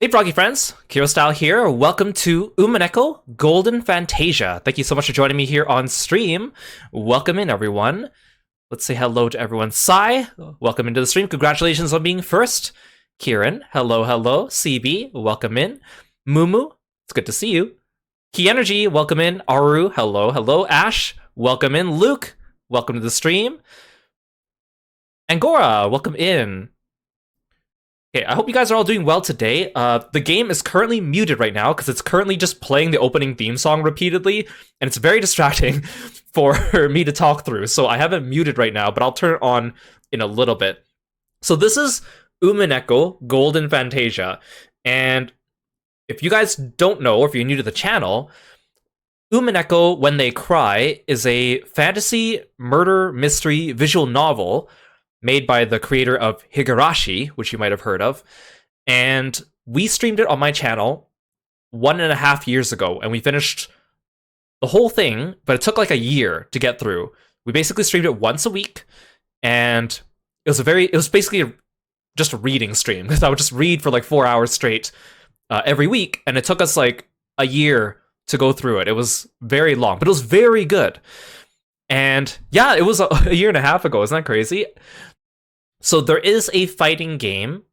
Hey Froggy friends, Kirostyle here. Welcome to Umineko Golden Fantasia. Thank you so much for joining me here on stream. Welcome in, everyone. Let's say hello to everyone. Sai, welcome into the stream. Congratulations on being first. Kieran, hello. CB, welcome in. Mumu, it's good to see you. Key Energy, welcome in. Aru, hello. Ash, welcome in. Luke, welcome to the stream. Angora, welcome in. Okay, I hope you guys are all doing well today. The game is currently muted right now because it's currently just playing the opening theme song repeatedly, and it's very distracting for me to talk through. So I have it muted right now, but I'll turn it on in a little bit. So this is Umineko Golden Fantasia, and if you guys don't know, or if you're new to the channel, Umineko When They Cry is a fantasy murder mystery visual novel made by the creator of Higurashi, which you might have heard of. And we streamed it on my channel 1.5 years ago, and we finished the whole thing, but it took like a year to get through. We basically streamed it once a week, and it was basically just a reading stream, because I would just read for like 4 hours straight every week, and it took us like a year to go through it. It was very long, but it was very good. And yeah, it was a 1.5 years ago. Isn't that crazy? So there is a fighting game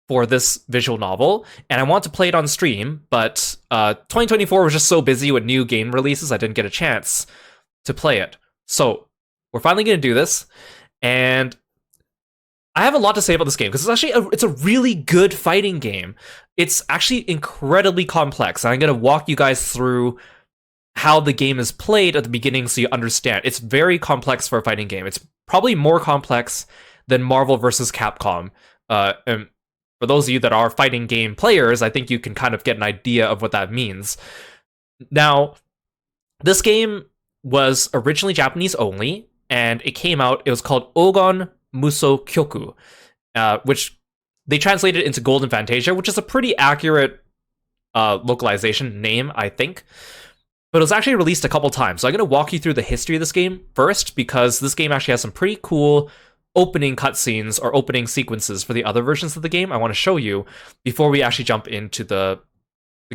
for this visual novel, and I want to play it on stream, but 2024 was just so busy with new game releases, I didn't get a chance to play it. So we're finally going to do this, and I have a lot to say about this game, because it's a really good fighting game. It's actually incredibly complex, and I'm going to walk you guys through how the game is played at the beginning so you understand. It's very complex for a fighting game. It's probably more complex than Marvel vs. Capcom. And for those of you that are fighting game players, I think you can kind of get an idea of what that means. Now, this game was originally Japanese only, and it was called Ougon Musou Kyoku, which they translated into Golden Fantasia, which is a pretty accurate localization name, I think. But it was actually released a couple times. So I'm going to walk you through the history of this game first, because this game actually has some pretty cool opening cutscenes or opening sequences for the other versions of the game I want to show you before we actually jump into the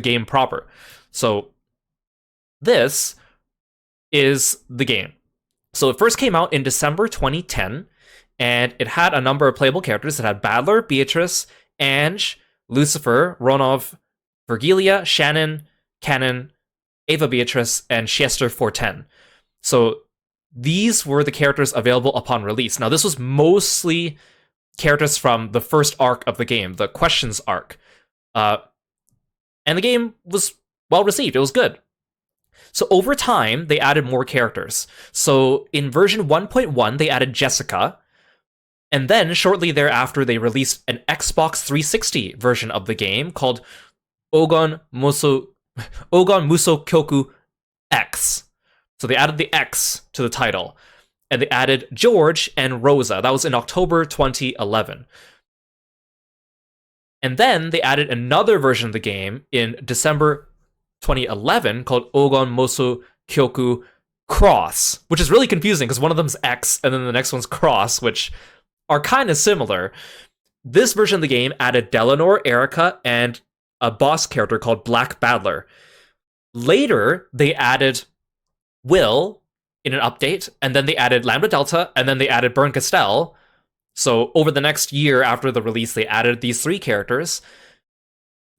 game proper. So this is the game. So it first came out in December 2010, and it had a number of playable characters. It had Battler, Beatrice, Ange, Lucifer, Ronov, Virgilia, Shannon, Kanon, Ava Beatrice, and Chester 410. So these were the characters available upon release. Now, this was mostly characters from the first arc of the game, the Questions arc. And the game was well received. It was good. So over time, they added more characters. So in version 1.1, they added Jessica. And then shortly thereafter, they released an Xbox 360 version of the game called Ougon Musou Kyoku X. So they added the X to the title, and they added George and Rosa. That was in October 2011. And then they added another version of the game in December 2011 called Ougon Musou Kyoku CROSS, which is really confusing because one of them's X and then the next one's Cross, which are kind of similar. This version of the game added Dlanor, Erika, and a boss character called Black Battler. Later, they added Will in an update, and then they added Lambdadelta, and then they added Bernkastel. So over the next year after the release, they added these 3 characters,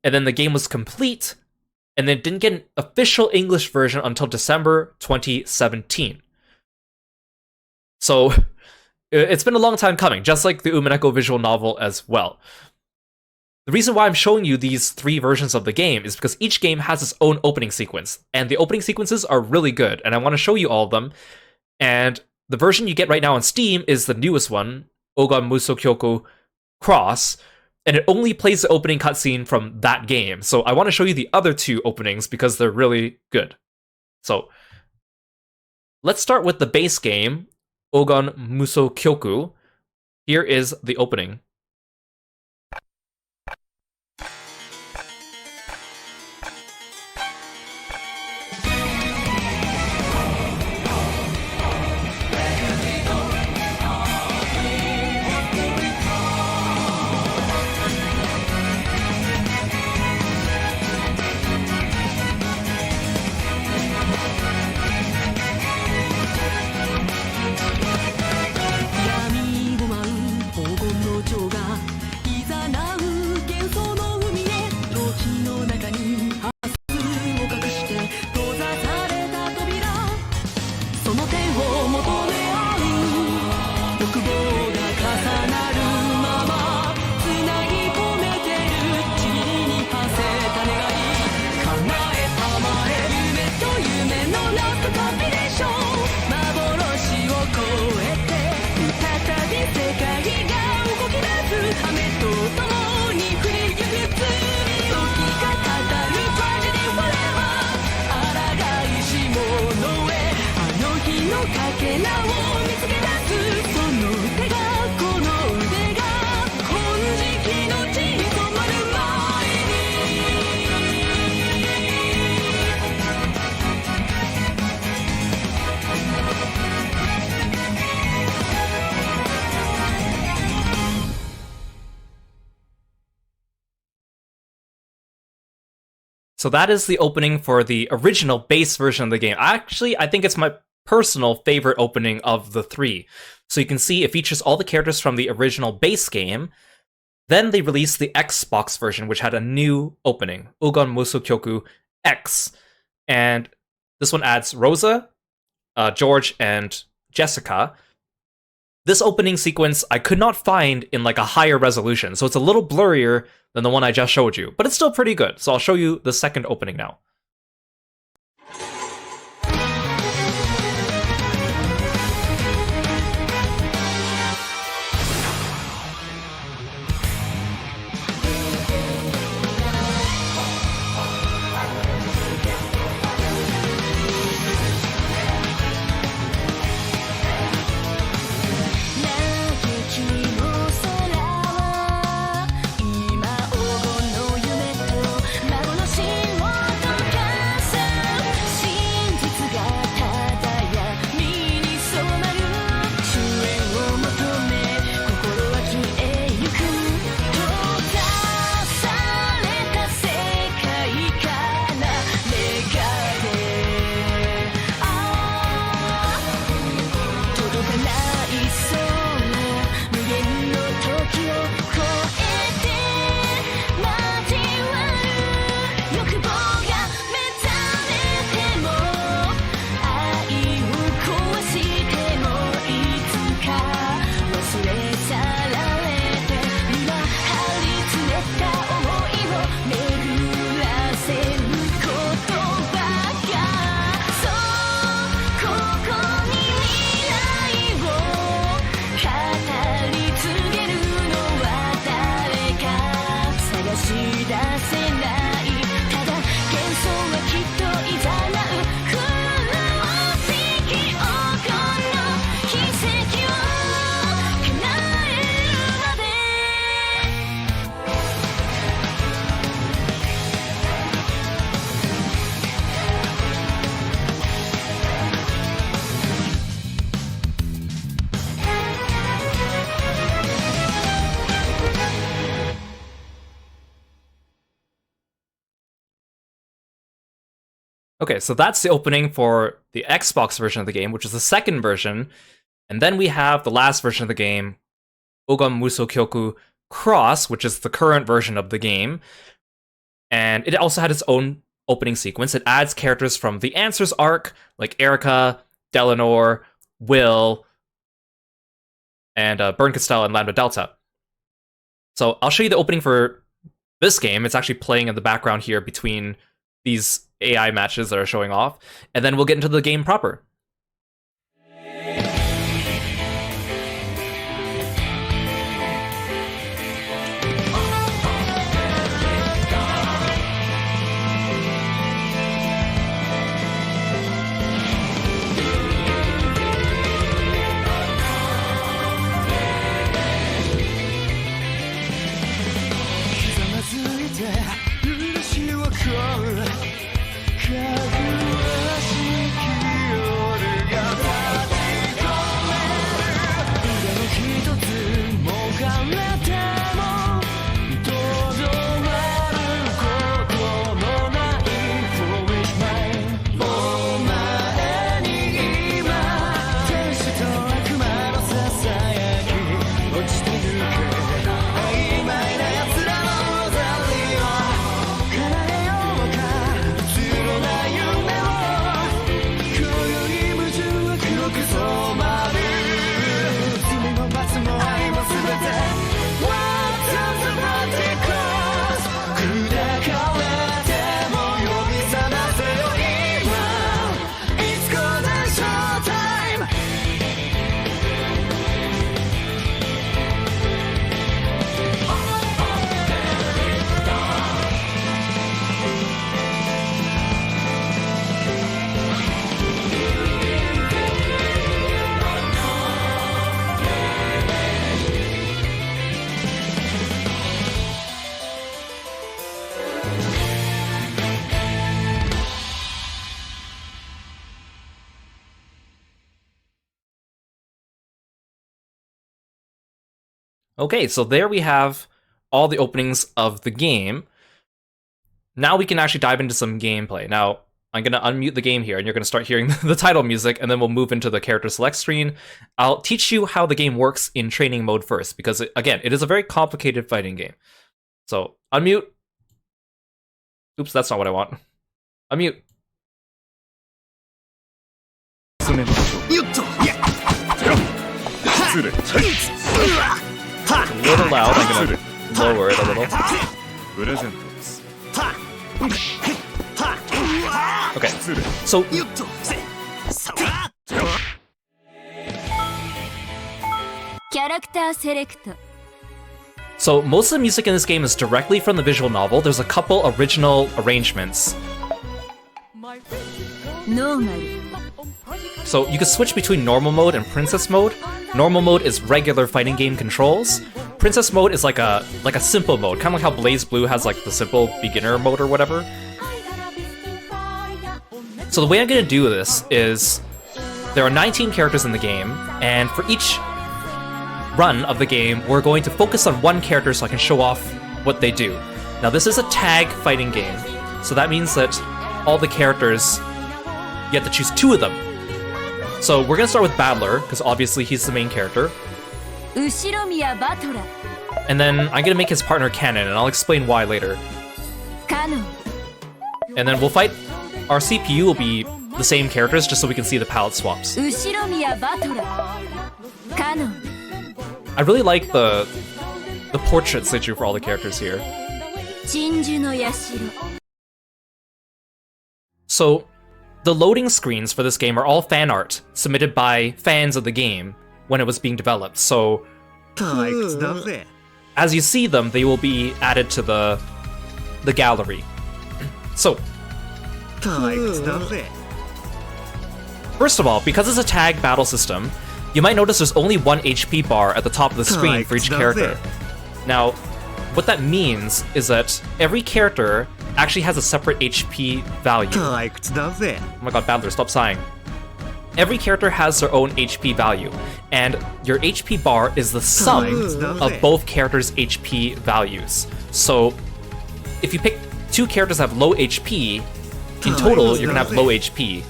and then the game was complete, and then didn't get an official English version until December 2017. So it's been a long time coming, just like the Umineko visual novel as well. The reason why I'm showing you these 3 versions of the game is because each game has its own opening sequence, and the opening sequences are really good, and I want to show you all of them. And the version you get right now on Steam is the newest one, Ougon Musou Kyoku CROSS, and it only plays the opening cutscene from that game. So I want to show you the other 2 openings because they're really good. So let's start with the base game, Ougon Musou Kyoku. Here is the opening. So that is the opening for the original base version of the game. Actually, I think it's my personal favorite opening of the three. So you can see it features all the characters from the original base game. Then they released the Xbox version, which had a new opening, Ougon Musou Kyoku X. And this one adds Rosa, George, and Jessica. This opening sequence I could not find in like a higher resolution, so it's a little blurrier than the one I just showed you, but it's still pretty good. So I'll show you the second opening now. Okay, so that's the opening for the Xbox version of the game, which is the second version. And then we have the last version of the game, Ougon Musou Kyoku CROSS, which is the current version of the game. And it also had its own opening sequence. It adds characters from the Answers arc, like Erika, Dlanor, Will, and Bernkastel and Lambdadelta. So I'll show you the opening for this game. It's actually playing in the background here between these AI matches that are showing off, and then we'll get into the game proper. Okay, so there we have all the openings of the game. now we can actually dive into some gameplay. Now, I'm going to unmute the game here, and you're going to start hearing the title music, and then we'll move into the character select screen. I'll teach you how the game works in training mode first, because, again, it is a very complicated fighting game. So, unmute. Oops, that's not what I want. Unmute. A little loud, I'm going to lower it a little. Okay, so Character select. So most of the music in this game is directly from the visual novel. There's a couple original arrangements. Normal. So you can switch between normal mode and princess mode. Normal mode is regular fighting game controls. Princess mode is like a simple mode, kind of like how Blaze Blue has like the simple beginner mode or whatever. So the way I'm gonna do this is there are 19 characters in the game, and for each run of the game, we're going to focus on one character so I can show off what they do. Now this is a tag fighting game, so that means that all the characters, you have to choose 2 of them. So we're gonna start with Battler, because obviously he's the main character. And then I'm gonna make his partner Kanon, and I'll explain why later. Kanon. And then we'll fight. Our CPU will be the same characters, just so we can see the palette swaps. I really like the portraits they drew for all the characters here. So, the loading screens for this game are all fan art submitted by fans of the game when it was being developed. So, as you see them, they will be added to the gallery. So, first of all, because it's a tag battle system, you might notice there's only 1 HP bar at the top of the screen for each character. Now, what that means is that every character actually has a separate HP value. Oh my god, Battler, stop sighing. Every character has their own HP value, and your HP bar is the sum of both characters' HP values. So, if you pick 2 characters that have low HP, in total, you're gonna have low HP.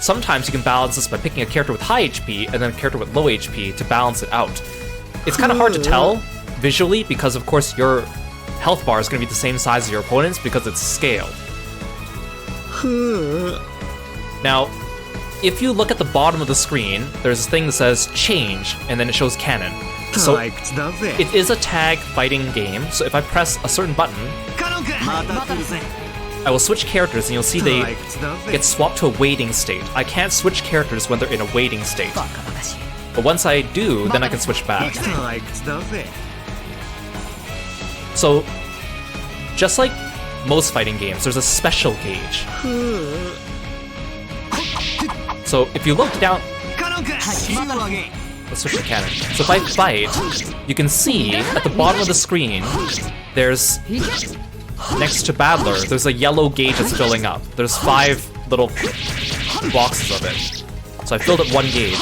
Sometimes you can balance this by picking a character with high HP and then a character with low HP to balance it out. It's kind of hard to tell visually because, of course, your health bar is gonna be the same size as your opponent's because it's scaled. Now, if you look at the bottom of the screen, there's this thing that says change, and then it shows Kanon. So, it is a tag fighting game, so if I press a certain button, I will switch characters and you'll see they get swapped to a waiting state. I can't switch characters when they're in a waiting state. But once I do, then I can switch back. So, just like most fighting games, there's a special gauge. So if you look down... Let's switch to Kanon. So if I fight, you can see at the bottom of the screen, there's... Next to Battler, there's a yellow gauge that's filling up. There's 5 little boxes of it. So I filled up 1 gauge.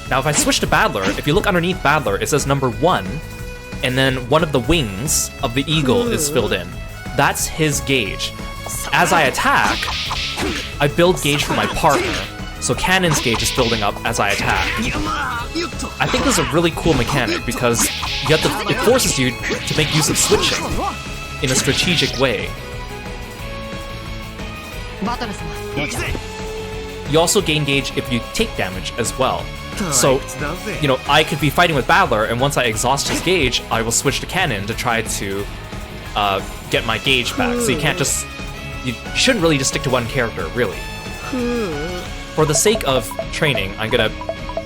Now if I switch to Battler, if you look underneath Battler, it says number 1, and then one of the wings of the eagle is filled in. That's his gauge. As I attack, I build gauge for my partner, so Kanon's gauge is building up as I attack. I think this is a really cool mechanic because it forces you to make use of switching in a strategic way. You also gain gauge if you take damage as well. So, you know, I could be fighting with Battler, and once I exhaust his gauge, I will switch to Kanon to try to get my gauge back. So you shouldn't really just stick to one character, really. For the sake of training, I'm gonna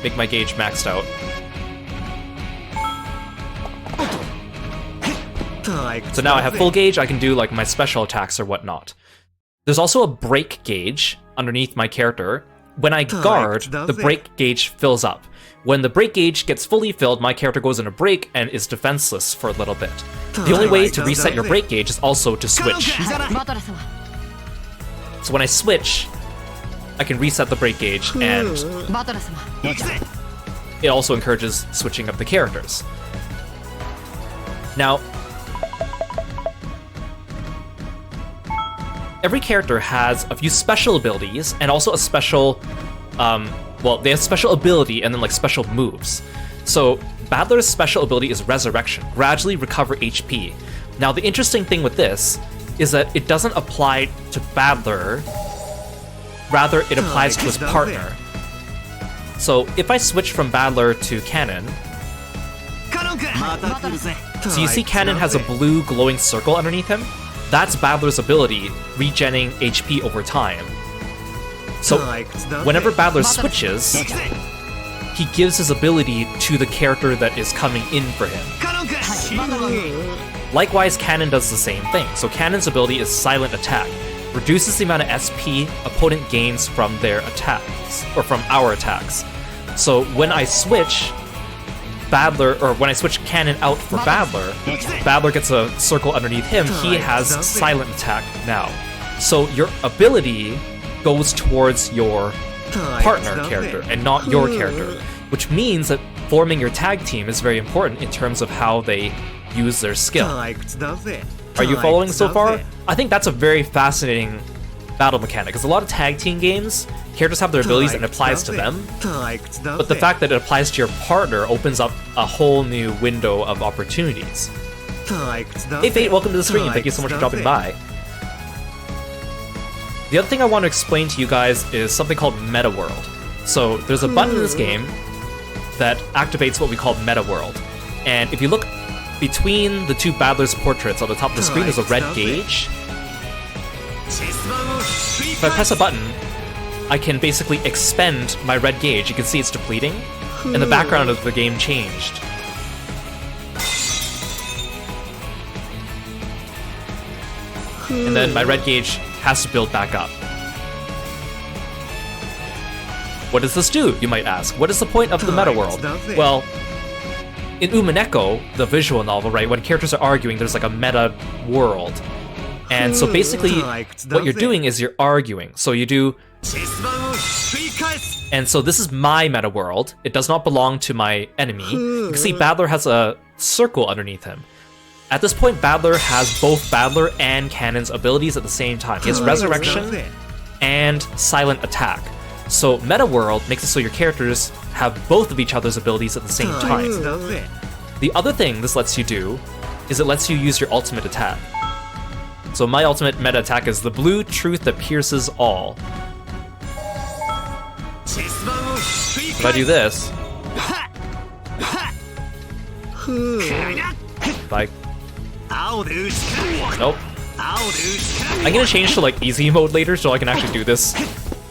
make my gauge maxed out. So now I have full gauge, I can do like my special attacks or whatnot. There's also a break gauge underneath my character. When I guard, the break gauge fills up. When the break gauge gets fully filled, my character goes in a break and is defenseless for a little bit. The only way to reset your break gauge is also to switch. So when I switch, I can reset the break gauge, and it also encourages switching of the characters. Now, every character has a few special abilities and also a special, well, they have special ability and then like special moves. So Battler's special ability is Resurrection, gradually recover HP. Now the interesting thing with this is that it doesn't apply to Battler, rather it applies to his partner. So if I switch from Battler to Kanon, so you see Kanon has a blue glowing circle underneath him? That's Battler's ability, regenning HP over time. So whenever Battler switches, he gives his ability to the character that is coming in for him. Likewise, Kanon does the same thing. So Kanon's ability is Silent Attack, reduces the amount of SP opponent gains from their attacks, or from our attacks. So when I switch Battler, or when I switch Kanon out for Battler, Battler gets a circle underneath him, he has Silent Attack now. So your ability goes towards your partner character and not your character, which means that forming your tag team is very important in terms of how they use their skill. Are you following so far? I think that's a very fascinating battle mechanic, because a lot of tag team games, characters have their abilities and it applies to them, but the fact that it applies to your partner opens up a whole new window of opportunities. Hey Fate, welcome to the stream, thank you so much for dropping by. The other thing I want to explain to you guys is something called Meta World. So there's a button in this game that activates what we call Meta World, and if you look between the two Battler's portraits on the top of the screen, there's a red gauge. If I press a button, I can basically expend my red gauge. You can see it's depleting, and the background of the game changed. And then my red gauge has to build back up. What does this do, you might ask? What is the point of the meta world? Well, in Umineko, the visual novel, right, when characters are arguing, there's like a meta world. And so basically, what you're doing is you're arguing. So you do... And so this is my meta world. It does not belong to my enemy. You can see Battler has a circle underneath him. At this point, Battler has both Battler and Kanon's abilities at the same time. He has Resurrection and Silent Attack. So Meta World makes it so your characters have both of each other's abilities at the same time. The other thing this lets you do is it lets you use your ultimate attack. So my ultimate meta attack is the blue truth that pierces all. If I do this, like, nope. I'm gonna change to like easy mode later so I can actually do this.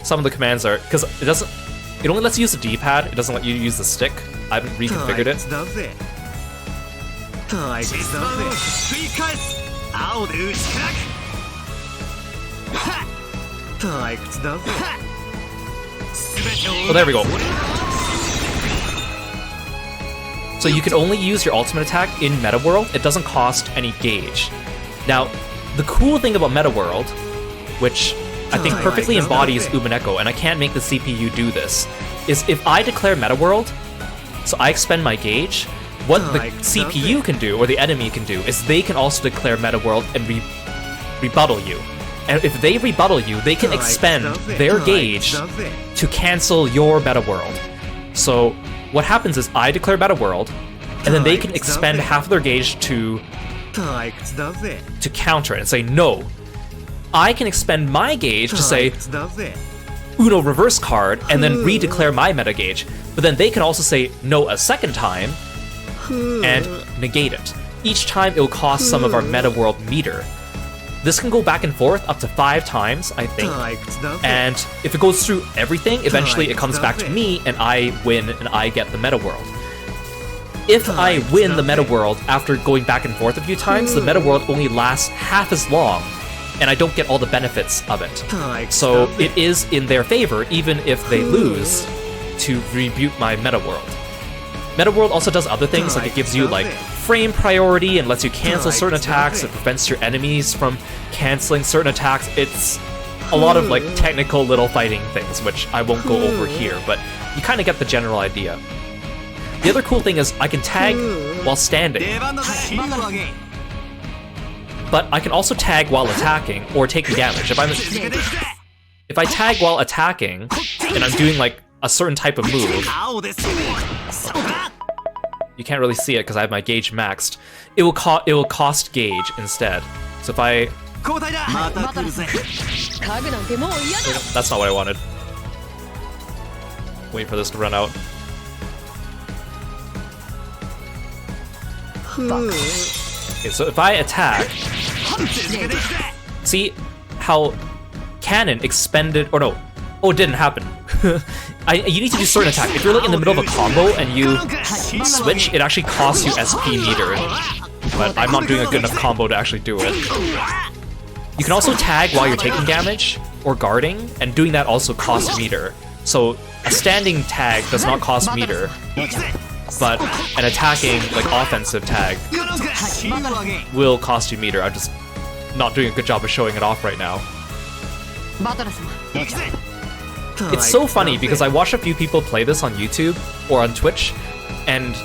Some of the commands are, because it only lets you use the D-pad, it doesn't let you use the stick. I haven't reconfigured it. Oh, there we go. So you can only use your ultimate attack in Meta World. It doesn't cost any gauge. Now, the cool thing about Meta World, which I think perfectly embodies Umineko, and I can't make the CPU do this, is if I declare Meta World, so I expend my gauge, what the CPU can do, or the enemy can do, is they can also declare Meta World and rebuttal you. And if they rebuttal you, they can expend their gauge to cancel your Meta World. So what happens is I declare Meta World, and then they can expend half of their gauge to counter it and say no. I can expend my gauge to say Uno reverse card and then redeclare my meta gauge, but then they can also say no a second time and negate it. Each time it'll cost some of our meta world meter. This can go back and forth up to 5 times, I think, and if it goes through everything, eventually it comes back to me and I win and I get the meta world. If I win the meta world after going back and forth a few times, the meta world only lasts half as long and I don't get all the benefits of it. So it is in their favor, even if they lose, to reboot my meta world. Meta world also does other things, like it gives you like frame priority and lets you cancel certain attacks. It prevents your enemies from canceling certain attacks. It's a lot of like technical little fighting things, which I won't go over here, but you kind of get the general idea. The other cool thing is I can tag while standing. but I can also tag while attacking or taking damage. If I tag while attacking, and I'm doing like a certain type of move, you can't really see it because I have my gauge maxed. It will cost gauge instead. So if I... That's not what I wanted. Wait for this to run out. Okay, so if I attack... See how Kanon expended... Or no. Oh, it didn't happen. You need to do certain attack. If you're like in the middle of a combo and you switch, it actually costs you SP meter. But I'm not doing a good enough combo to actually do it. You can also tag while you're taking damage or guarding, and doing that also costs meter. So a standing tag does not cost meter, but an attacking, like offensive tag will cost you meter. I'm just not doing a good job of showing it off right now. It's so funny because I watch a few people play this on YouTube or on Twitch, and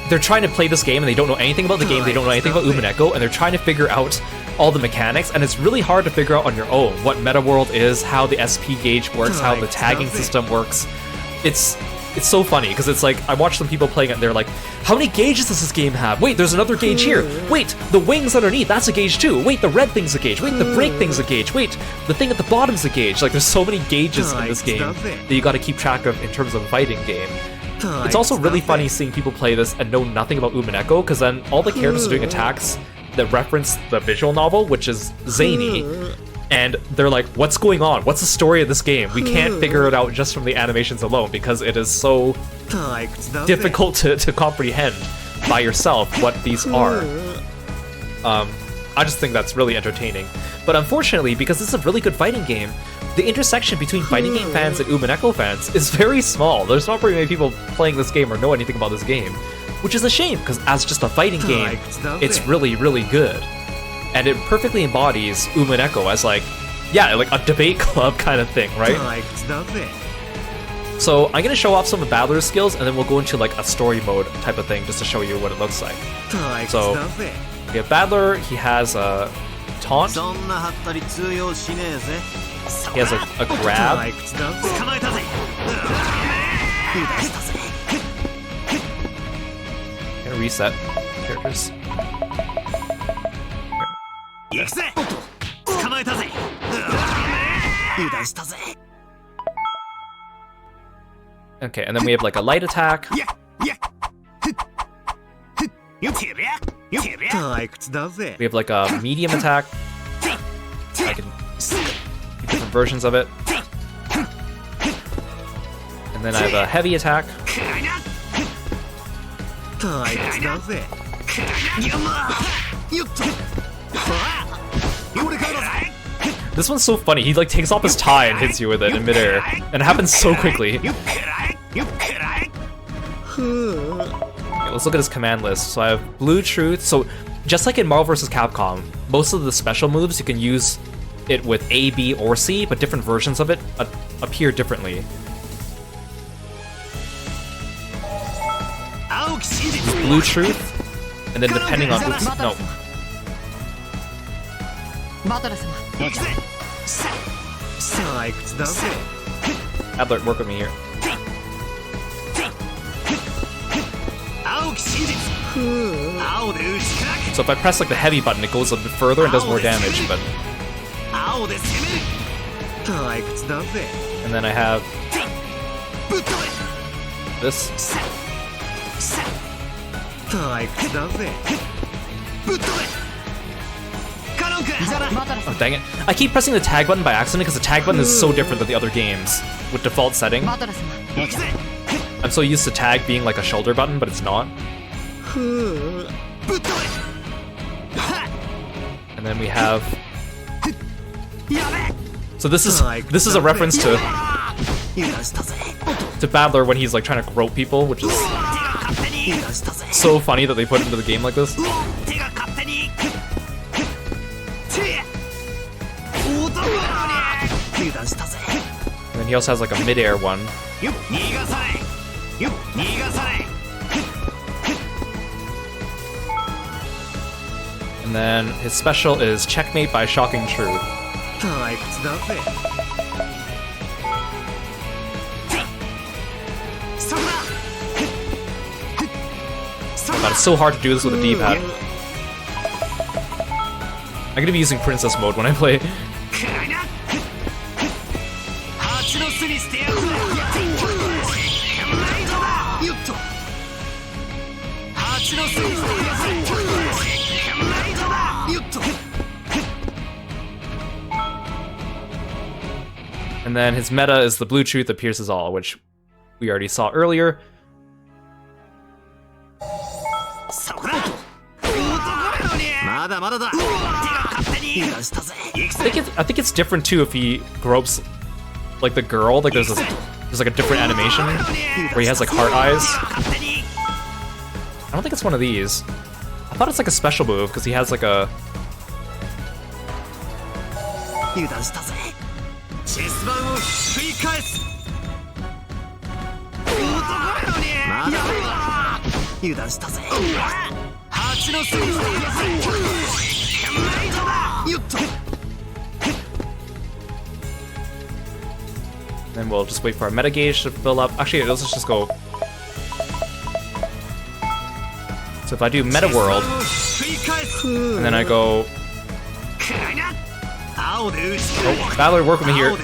they're trying to play this game and they don't know anything about the game, they don't know anything about Umineko, and they're trying to figure out all the mechanics, and it's really hard to figure out on your own what meta world is, how the SP gauge works, how the tagging system works. It's so funny because it's like I watch some people playing it and they're like, how many gauges does this game have? Wait, there's another gauge here. Wait, the wings underneath, that's a gauge too. Wait, the red thing's a gauge. Wait, the brake thing's a gauge. Wait, the thing at the bottom's a gauge. Like, there's so many gauges in this game that you gotta keep track of in terms of a fighting game. It's also really funny seeing people play this and know nothing about Umineko, because then all the characters are doing attacks that reference the visual novel, which is zany, and they're like, what's going on? What's the story of this game? We can't figure it out just from the animations alone, because it is so difficult to comprehend by yourself what these are. I just think that's really entertaining. But unfortunately, because this is a really good fighting game, the intersection between fighting game fans and Umineko fans is very small. There's not very many people playing this game or know anything about this game, which is a shame, because as just a fighting game, it's really, really good. And it perfectly embodies Umineko as like, yeah, like a debate club kind of thing, right? So I'm gonna show off some of Battler's skills, and then we'll go into like a story mode type of thing just to show you what it looks like. So we have Battler, he has a taunt. He has a grab. Gonna reset characters. Okay, and then we have like a light attack. We have like a medium attack. I can different versions of it. And then I have a heavy attack. This one's so funny. He like takes off his tie and hits you with it in midair, and it happens so quickly. Okay, let's look at his command list. So I have Blue Truth. So just like in Marvel vs. Capcom, most of the special moves you can use it with A, B, or C, but different versions of it appear differently. Blue Truth, and then depending on... Oops, no. Adler, work with me here. So if I press like the heavy button, it goes a bit further and does more damage, but... And then I have... this. Oh, dang it. I keep pressing the tag button by accident because the tag button is so different than the other games with default setting. I'm so used to tag being like a shoulder button, but it's not. And then we have... So this is a reference to Battler when he's like trying to grope people, which is so funny that they put it into the game like this. And then he also has like a mid-air one. And And then his special is Checkmate by Shocking Truth. God, it's so hard to do this with a D-pad. I'm gonna be using princess mode when I play. And then his meta is the blue truth that pierces all, which we already saw earlier. I think it's different too if he gropes like the girl. Like there's like a different animation where he has like heart eyes. I don't think it's one of these. I thought it's like a special move because he has like a. Then we'll just wait for our meta gauge to fill up. Actually, let's just go. So if I do meta world, and then I go. Oh, Valor, work with me here.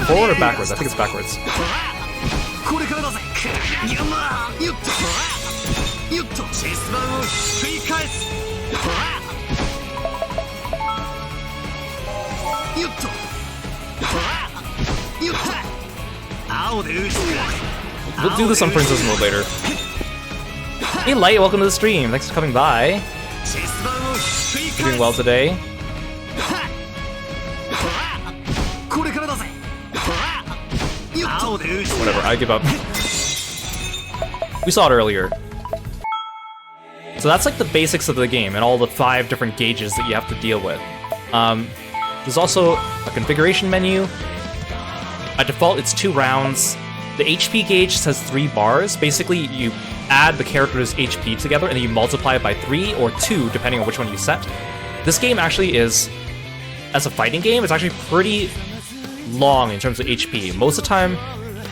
Forward or backwards? I think it's backwards. We'll do this on Princess mode later. Hey Light, welcome to the stream. Thanks for coming by. You're doing well today. Whatever, I give up. We saw it earlier. So that's like the basics of the game and all the 5 different gauges that you have to deal with. There's also a configuration menu. By default, it's 2 rounds. The HP gauge says 3 bars. Basically, you add the character's HP together and then you multiply it by 3 or 2, depending on which one you set. This game actually is, as a fighting game, it's actually pretty long in terms of HP. Most of the time,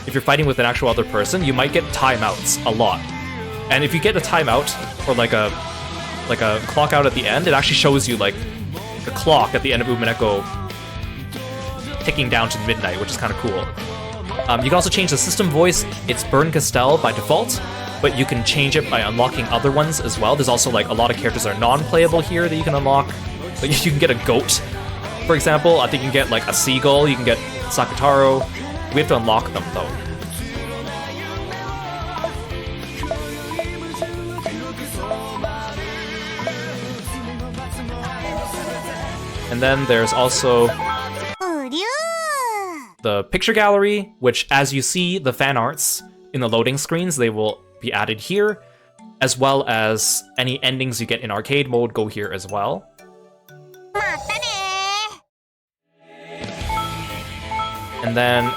if you're fighting with an actual other person, you might get timeouts a lot. And if you get a timeout or like a clock out at the end, it actually shows you like the clock at the end of Umineko ticking down to midnight, which is kind of cool. You can also change the system voice. It's Bernkastel by default, but you can change it by unlocking other ones as well. There's also like a lot of characters that are non-playable here that you can unlock. Like you can get a goat, for example. I think you can get like a seagull. You can get Sakutaro. We have to unlock them though. And then there's also the picture gallery, which as you see the fan arts in the loading screens, they will be added here, as well as any endings you get in arcade mode go here as well. And then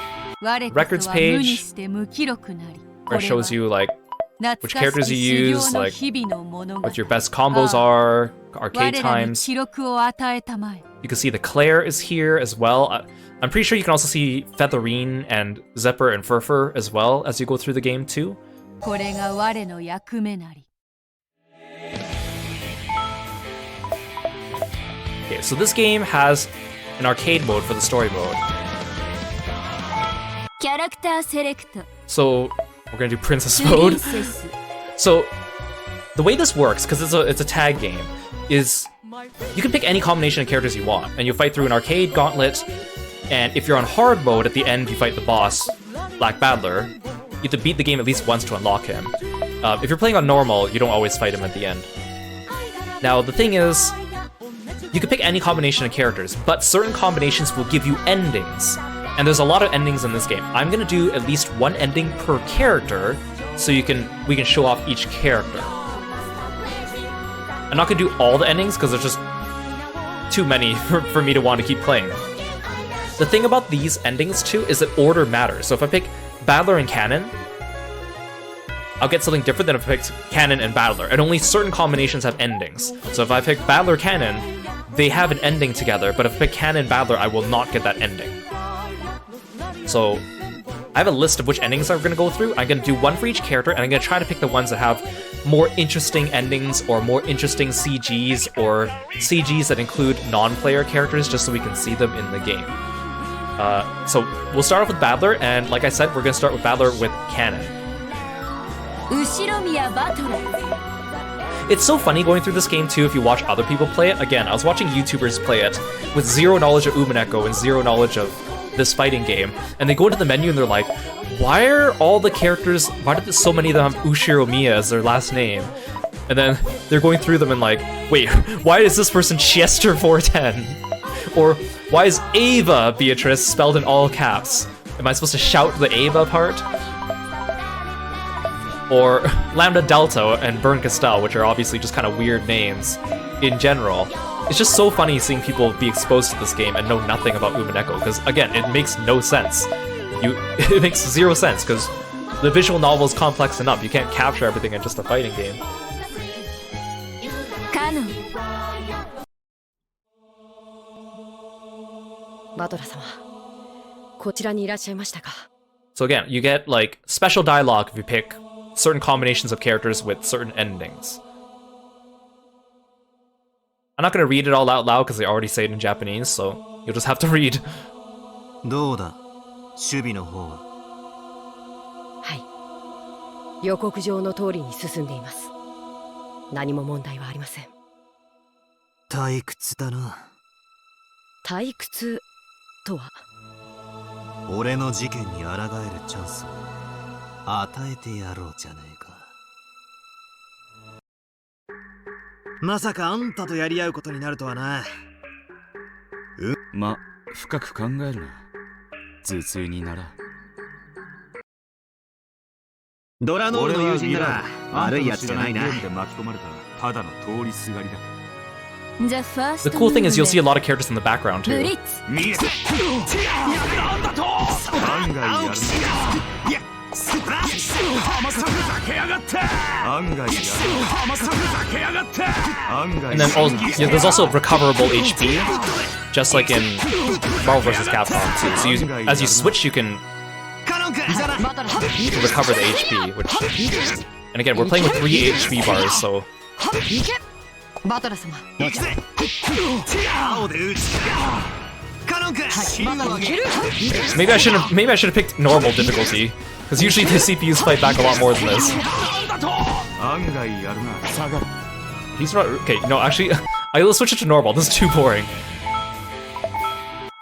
records page, where it shows you like which characters you use, like what your best combos are, arcade times. You can see the Claire is here as well. I'm pretty sure you can also see Featherine and Zephyr and Furfur as well as you go through the game too. Okay, so this game has an arcade mode for the story mode. So we're gonna do princess mode. So the way this works, because it's a tag game, is you can pick any combination of characters you want, and you fight through an arcade gauntlet. And if you're on hard mode, at the end you fight the boss, Black Battler. You have to beat the game at least once to unlock him. If you're playing on normal, you don't always fight him at the end. Now the thing is, you can pick any combination of characters, but certain combinations will give you endings. And there's a lot of endings in this game. I'm gonna do at least 1 ending per character, so we can show off each character. I'm not gonna do all the endings because there's just too many for me to want to keep playing them. The thing about these endings too is that order matters. So if I pick Battler and Kanon, I'll get something different than if I pick Kanon and Battler, and only certain combinations have endings. So if I pick Battler Kanon, they have an ending together, but if I pick Kanon Battler, I will not get that ending. So I have a list of which endings I'm going to go through. I'm going to do one for each character, and I'm going to try to pick the ones that have more interesting endings or more interesting CGs or CGs that include non-player characters just so we can see them in the game. So we'll start off with Battler, and like I said, we're going to start with Battler with Kanon. It's so funny going through this game too if you watch other people play it. Again, I was watching YouTubers play it with zero knowledge of Umineko and zero knowledge of this fighting game, and they go into the menu and they're like, why are all the characters, why did so many of them have Ushiromiya as their last name? And then they're going through them and like, wait, why is this person Chester 410? Or why is Ava Beatrice spelled in all caps? Am I supposed to shout the Ava part? Or Lambdadelta and Bernkastel, which are obviously just kind of weird names in general. It's just so funny seeing people be exposed to this game and know nothing about Umineko, because again, it makes no sense. It makes zero sense, because the visual novel is complex enough. You can't capture everything in just a fighting game. Kanon. So again, you get like special dialogue if you pick certain combinations of characters with certain endings. I'm not going to read it all out loud because they already say it in Japanese, so you'll just have to read. The cool thing is you'll see a lot of characters in the background too. And then there's also recoverable HP, just like in Marvel vs. Capcom too. So as you switch, you can recover the HP, which... And again, we're playing with 3 HP bars, so... Maybe I should have picked normal difficulty, because usually the CPUs fight back a lot more than this. He's not... Okay, no, actually, let's switch it to normal. This is too boring.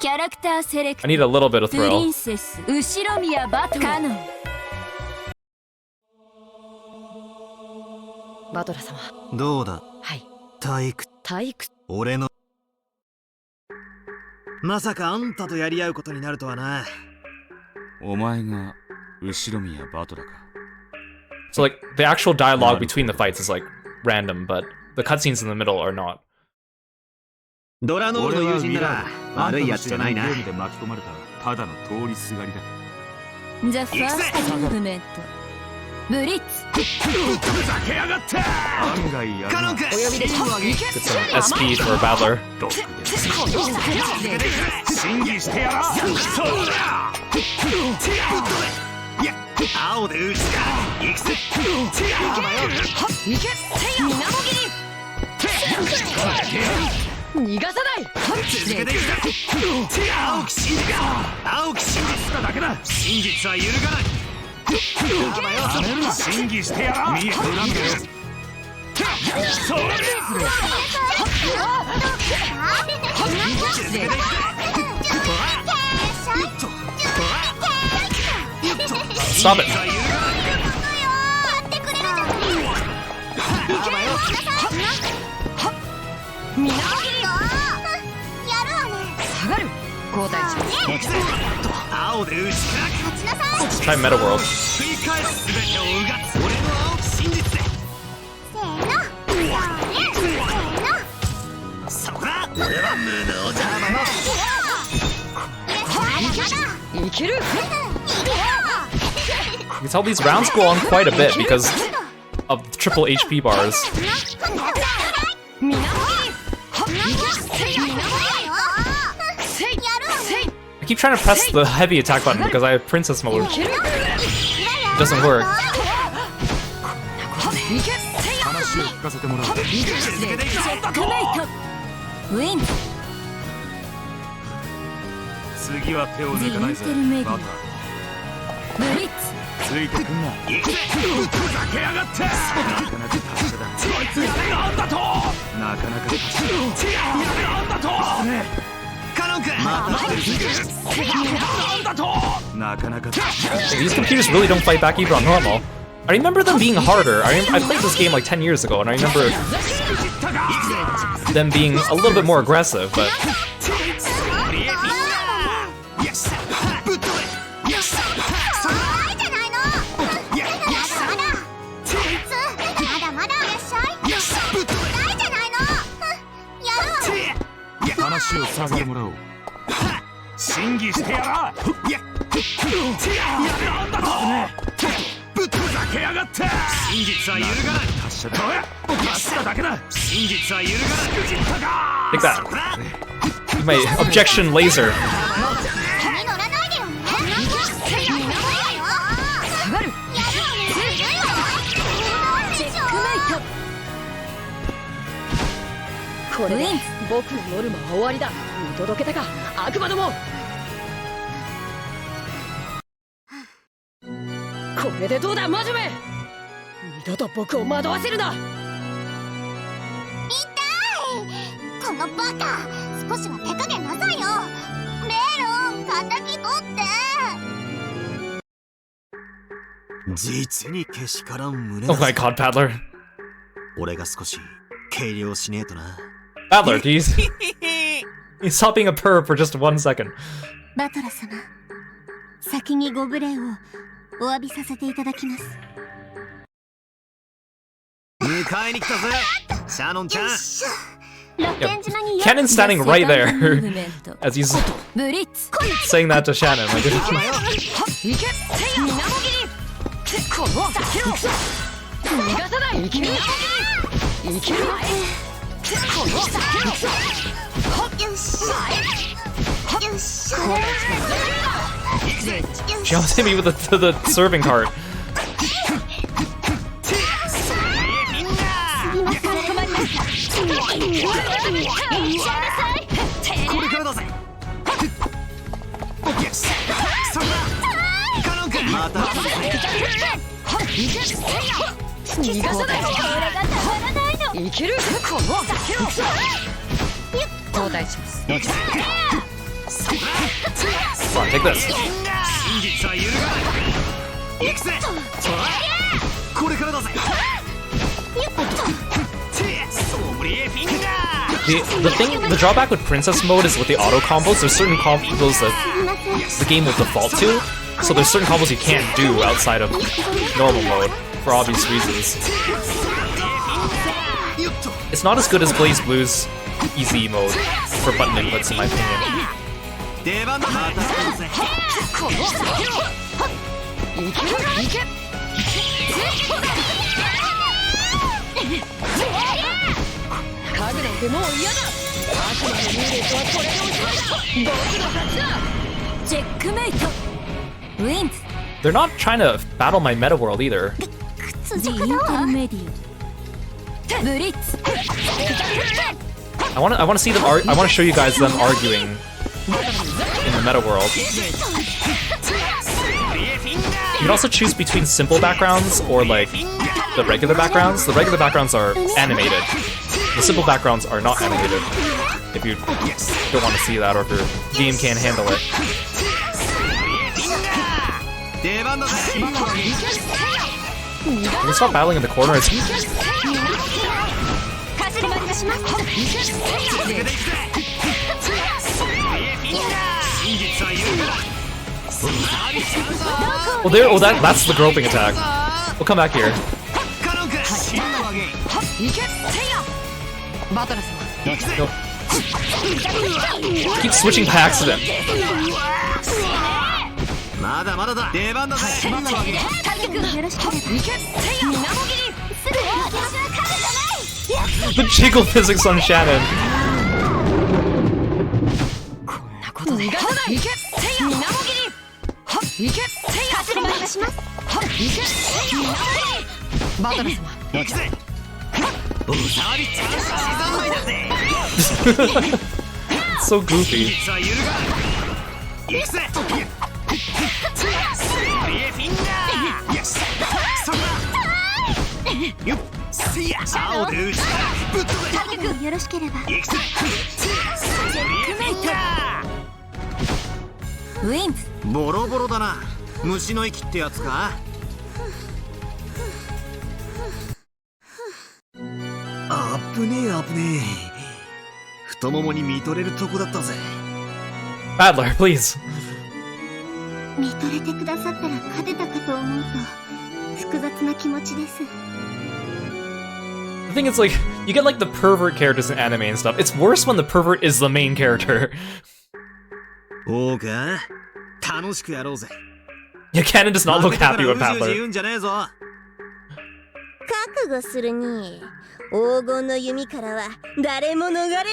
I need a little bit of thrill. So like, the actual dialogue between the fights is like random, but the cutscenes in the middle are not. The first movement. Blitz. Get some SP for Battler. Stop it. Let's try Meta World. You can tell these rounds go on quite a bit because of the triple HP bars. I keep trying to press the heavy attack button because I have princess mode. It doesn't work. These computers really don't fight back even on normal. I remember them being harder. I played this game like 10 years ago, and I remember them being a little bit more aggressive, but... Take that. My objection laser. Oh my god, Paddler. Paddler, he's stop being a perv for just 1 second. Yeah, Kanon's standing right there as he's saying that to Shannon. Like, she almost hit me with the serving cart. Come on, take this. The drawback with princess mode is with the auto combos. There's certain combos that the game will default to, so there's certain combos you can't do outside of normal mode for obvious reasons. It's not as good as Blaze Blue's easy mode for button inputs, in my opinion. They're not trying to battle my meta world either. I want to see them. I want to show you guys them arguing in the meta world. You can also choose between simple backgrounds or like the regular backgrounds. The regular backgrounds are animated. The simple backgrounds are not animated. If you don't want to see that, or if your game can't handle it. Can you stop battling in the corner? Well, there. Oh, that's the groping attack. We'll come back here. Go. Keep switching by accident. まだまだだ出番だぜ待つわけ The jiggle physics on Shannon. So goofy. Wins. ボロボロだな虫の息ってやつかあぶねえあぶねえ太ももに見とれるとこだったぜ Badler, please. 見とれてくださったら勝てたかと思うと複雑な気持ちです The thing is, like, you get like the pervert characters in anime and stuff. It's worse when the pervert is the main character. おうか楽しくやろうぜ Yeah, Kanon does not look happy with 言 Badler. うんじゃねえぞ覚悟するに黄金の弓からは誰も逃れられない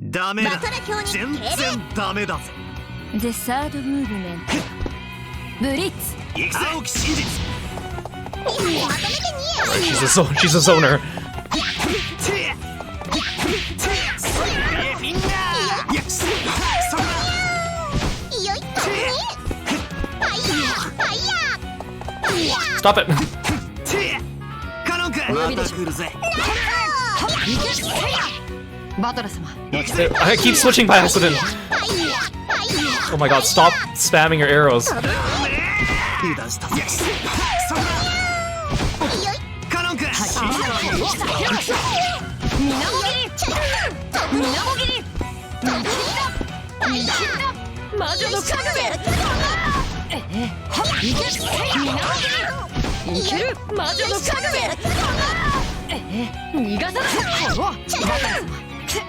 にダメだバトル表に全然ダメだぜ The third movement. Blitz. 行くぜ青き真実 She's a zoner. よいっとにファイヤーファイヤーファイヤー Stop it. カノン君また来るぜ I keep switching by accident. Oh my god, stop spamming your arrows. 油断したぜカノン君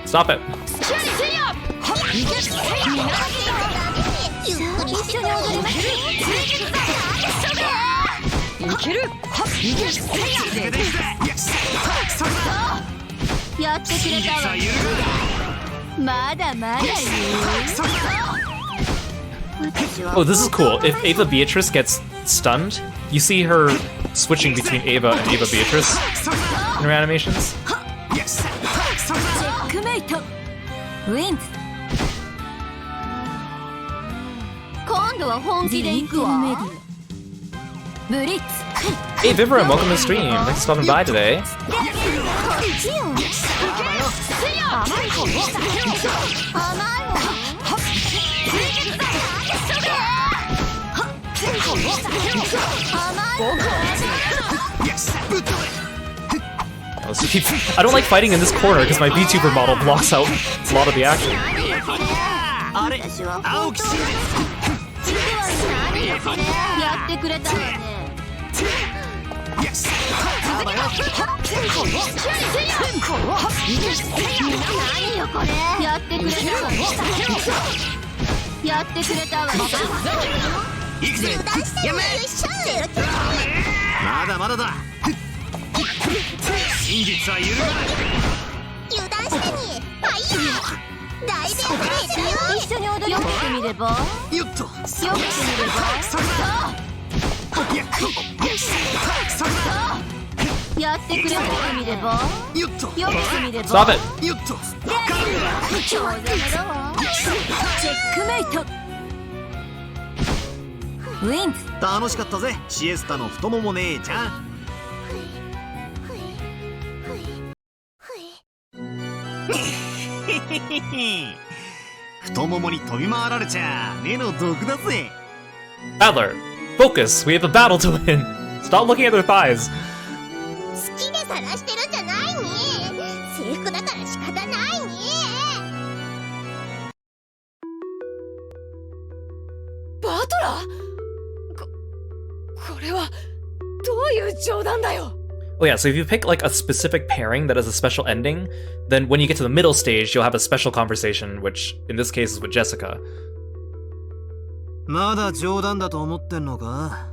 Stop it. ゆっくり一緒に踊りましやってくれたわまだまだよ Oh, this is cool. If Ava Beatrice gets stunned, you see her switching between Ava and Ava Beatrice in her animations. Checkmate. Wins. 今度は本気で行くわ Blitz. Hey Vibram, welcome to the stream. Thanks for stopping by today. 甘い I don't like fighting in this corner because my VTuber model blocks out a lot of the action. あれ青き真実やってくれたわね何よこれやってくれたわねやってくれたわね行くぜやめまだまだだ真実は揺るがない油断してにファイヤー大ベア一緒に踊りよくてみればよっとよくてみればやってくれてみればよっとよくてみれば Stop it. よっと超ダメだわ Checkmate. Wins. 楽しかったぜシエスタの太もも姉ちゃん太ももに飛び回られちゃ目の毒だぜ Badler, focus. We have a battle to win. Stop looking at their thighs. 好きで晒してるんじゃないに制服だから仕方ないにバトラーこれはどういう冗談だよ Oh yeah, so if you pick like a specific pairing that has a special ending, then when you get to the middle stage, you'll have a special conversation, which in this case is with Jessica. まだ冗談だと思ってんのか？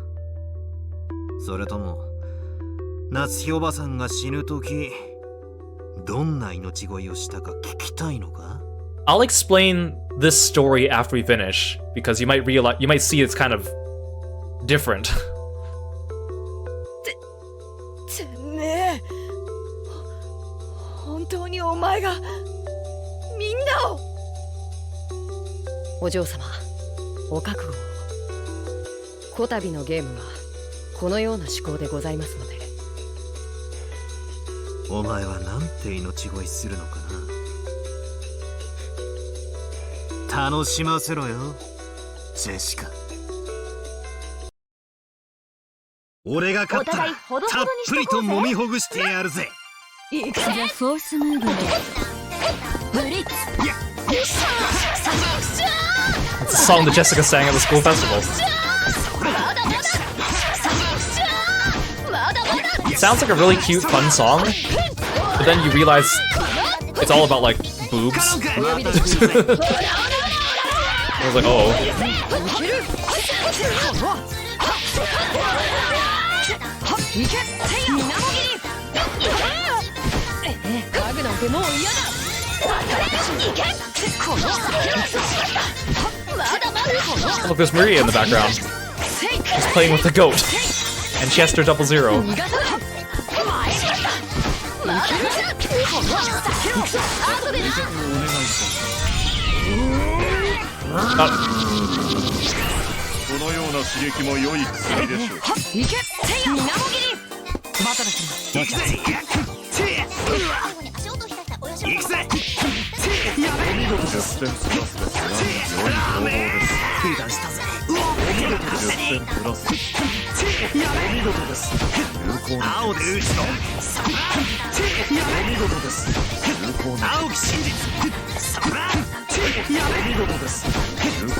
それとも夏日おばさんが死ぬ時どんな命乞いをしたか聞きたいのか？ I'll explain this story after we finish, because you might see it's kind of different. てめえ、本当にお前がみんなを。お嬢様、お覚悟を。こたびのゲームはこのような思考でございますので。お前はなんて命乞いするのかな。楽しませろよ、ジェシカ。俺が勝ったらたっぷりと揉みほぐしてやるぜ。いくぜ、フォースムーブでブリッツ。 It's a song that Jessica sang at the school festival. It sounds like a really cute, fun song, but then you realize it's all about like boobs. I was like, oh. Look, there's Maria in the background. She's playing with the goat. And she has her 00.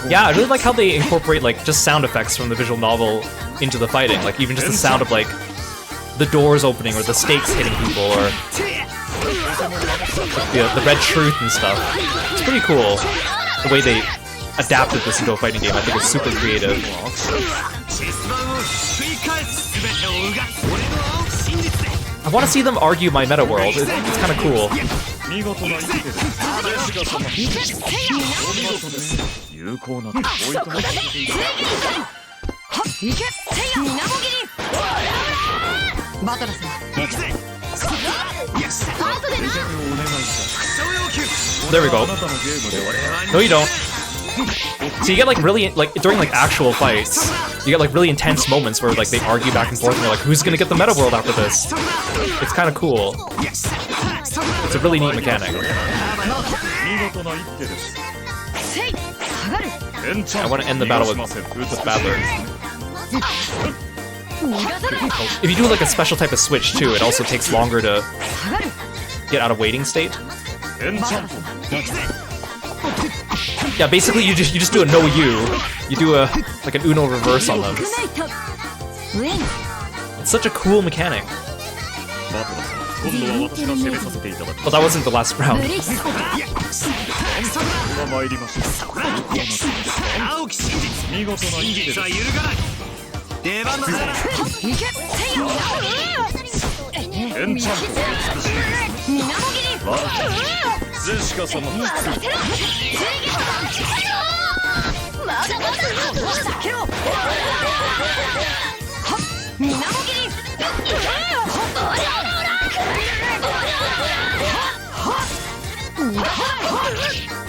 Yeah, I really like how they incorporate like just sound effects from the visual novel into the fighting, like even just the sound of like the doors opening or the stakes hitting people or the red truth and stuff. It's pretty cool the way they adapted this into a fighting game. I think it's super creative. I want to see them argue my meta world. It's kind of cool. There we go. No, you don't. So you get like really like during like actual fights, you get like really intense moments where like they argue back and forth and they're like, who's gonna get the meta world after this? It's kind of cool. It's a really neat mechanic. I want to end the battle with Battler. If you do like a special type of switch too, it also takes longer to get out of waiting state. Yeah, basically you just do a no you. You do a like an Uno reverse on them. It's such a cool mechanic. Well, that wasn't the last round.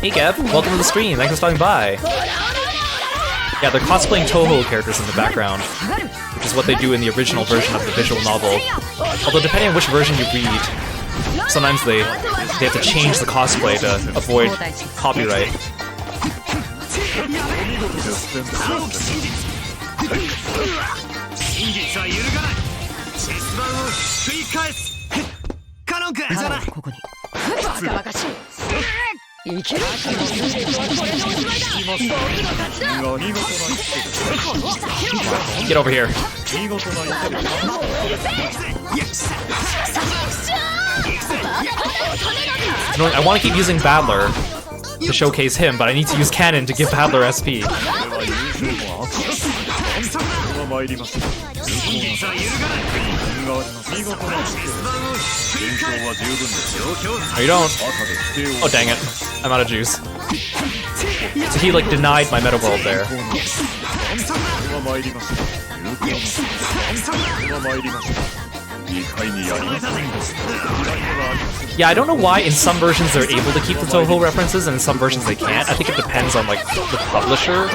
Hey Kev, welcome to the stream, thanks for stopping by. Yeah, they're cosplaying Toho characters in the background, which is what they do in the original version of the visual novel. Although depending on which version you read, sometimes they have to change the cosplay to avoid copyright. Get over here. I want to keep using Badler to showcase him, but I need to use Kanon to give Badler SP. No, you don't. Oh, dang it. I'm out of juice. So he, like, denied my meta world there. Yeah, I don't know why in some versions they're able to keep the Toho references and in some versions they can't. I think it depends on, like, the publisher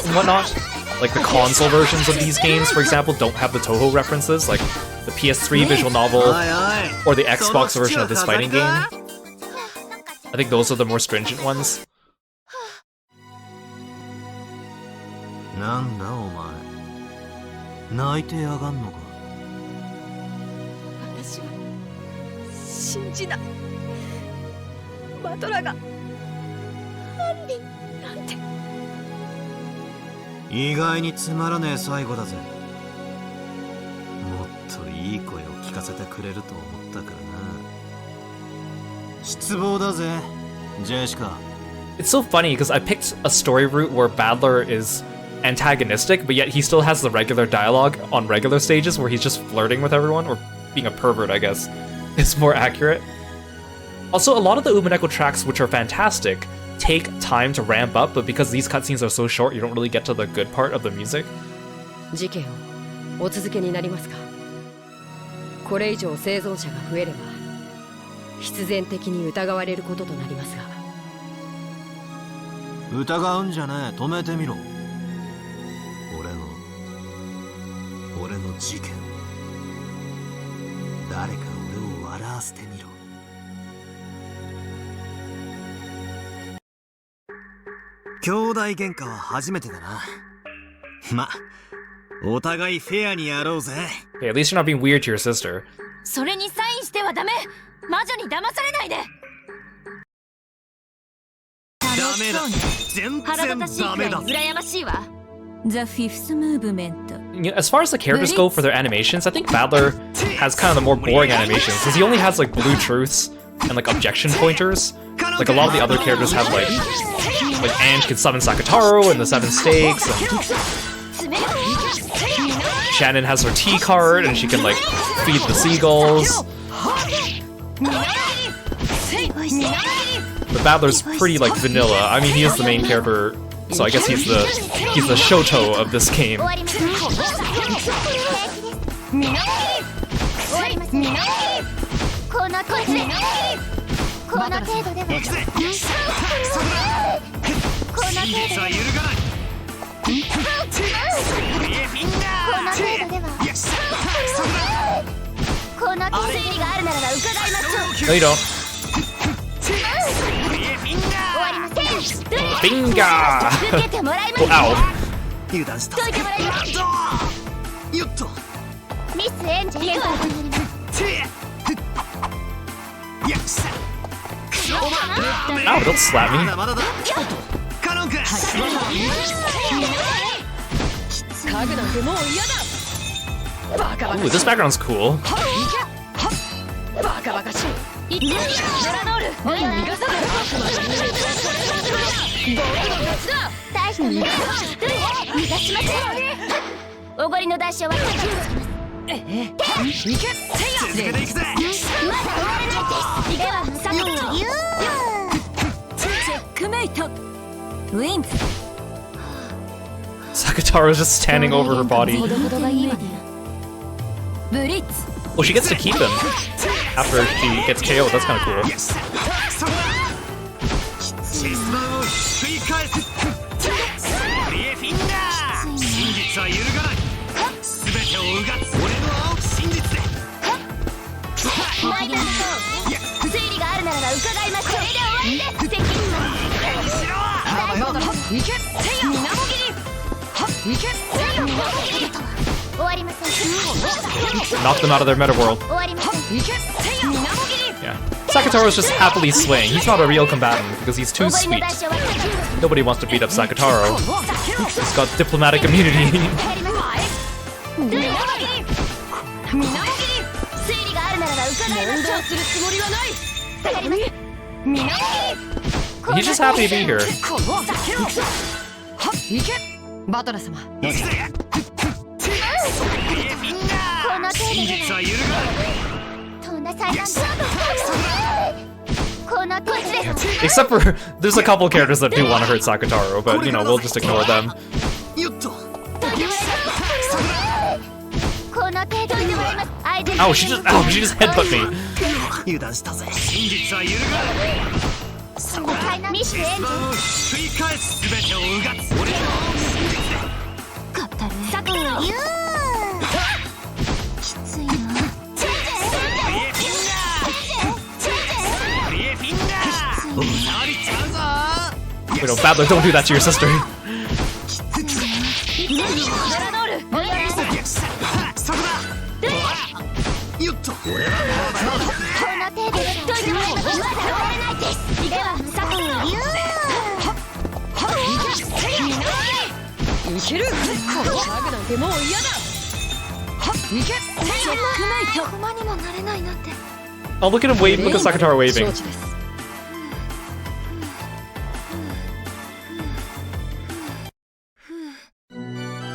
and whatnot. Like, the console versions of these games, for example, don't have the Toho references, like the PS3 visual novel or the Xbox version of this fighting game. I think those are the more stringent ones. なんだお前泣いてやがんのか私は信じないマトラが犯人なんて意外につまらねえ最後だぜもっといい声を聞かせてくれると思ったからな失望だぜジェシカ It's so funny because I picked a story route where Badler is antagonistic, but yet he still has the regular dialogue on regular stages where he's just flirting with everyone, or being a pervert, I guess. It's more accurate. Also, a lot of the Umineko tracks, which are fantastic, take time to ramp up, but because these cutscenes are so short, you don't really get to the good part of the music. 事件をお続けになりますかこれ以上生存者が増えれば必然的に疑われることとなりますが疑うんじゃねえ止めてみろ俺の事件誰か俺を笑わせてみろ兄弟喧嘩は初めてだなまお互いフェアにやろうぜ Okay, at least you're not being weird to your sister. それにサインしてはダメ魔女に騙されないでダメだ全然ダメだ羨ましいわ The fifth movement. You know, as far as the characters go for their animations, I think Badler has kind of the more boring animations, because he only has like blue truths and like objection pointers. Like a lot of the other characters have like Ange can summon Sakataro and the 7 stakes, and Shannon has her T card and she can like feed the seagulls. But Badler's pretty like vanilla. I mean, he is the main character, so I guess he's the Shoto of this game. No, you don't. Binga! Oh, ow. Ow, don't slap me. Ooh, this background's cool. Sakataro's just standing over her body. Oh, she gets to keep him after she gets KO'd. That's kind of cool. Knock them out of their meta world. Yeah. Sakataro's just happily swaying. He's not a real combatant because he's too sweet. Nobody wants to beat up Sakataro. He's got diplomatic immunity. He's just happy to be here. バトラ様。Except for, there's a couple characters that do want to hurt Sakataro, but you know, we'll just ignore them. Ow, she just headbutt me. Wait, no, Battler, don't do that to your sister. Oh, look at him wave, look at Sakataro waving.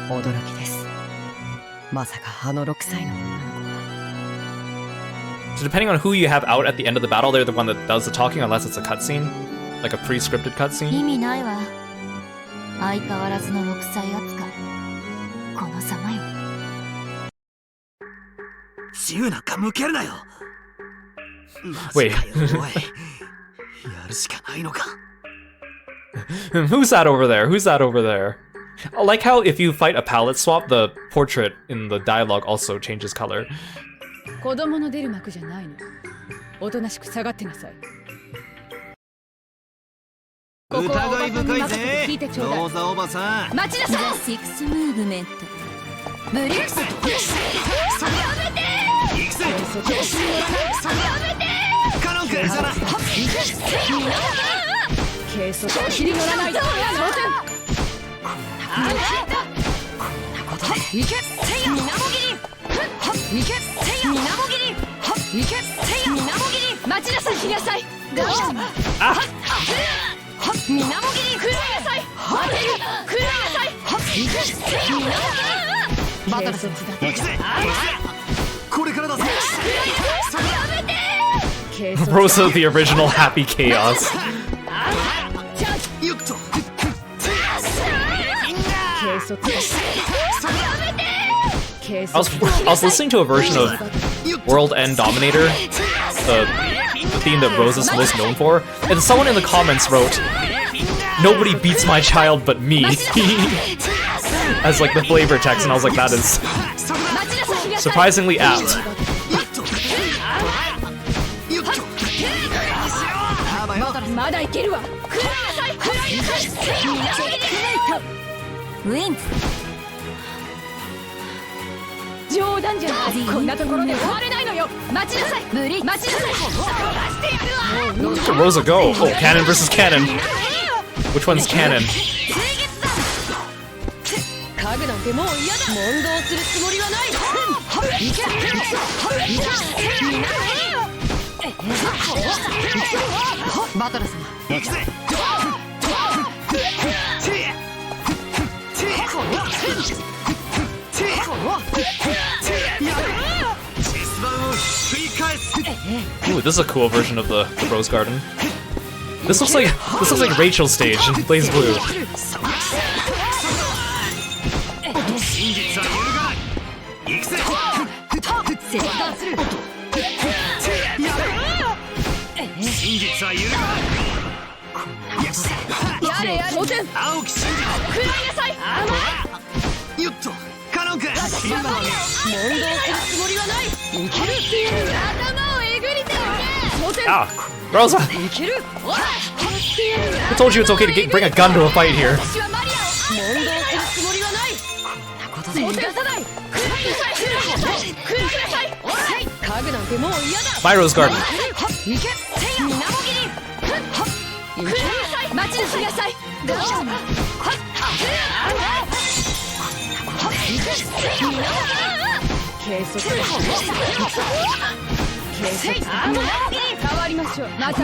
驚きです。まさかあの6歳の女の子は。 So depending on who you have out at the end of the battle, they're the one that does the talking, unless it's a cutscene, like a pre-scripted cutscene. 意味ないわ。相変わらずの6歳扱い。このざまよ。銃なんか向けるなよ。 Wait. やるしかないのか。 Who's that over there? Who's that over there? I like how if you fight a palette swap, the portrait in the dialogue also changes color. 子供の出る幕じゃないの。おとなしく下がってなさい。ここはおばさんに任せて聞いてちょうだい。ローザおばさん。待ちなさい。ザ・シックス・ムーブメント。ブリックス。やめて。行くぜ。やめて。カノン君じゃな。軽率を切り乗らないと。いけ。みなもぎり。いけ。みなもぎり。いけ。みなもぎり。待ちなさい。切りなさい。あ。みなもぎり。くらいなさい。くらいなさい。いけ。みなもぎり。バトルスだ。行くぜ。これからだぜ。やめて。 Rosa, the original Happy Chaos. I was listening to a version of World End Dominator, the theme that Rosa's most known for, and someone in the comments wrote, "Nobody beats my child but me," as like the flavor text, and I was like, that is surprisingly apt. Where did Rosa go? Oh, Kanon versus Kanon. Which one's Kanon? Ooh, this is a cool version of the Rose Garden. This looks like Rachel's stage in Blaze Blue. Ah, Rosa! I told you it's okay to bring a gun to a fight here. 家具なんてもう嫌だ Bye, Rose Garden. 行けみなもぎり待ちなさいどう計測変わりましょうまた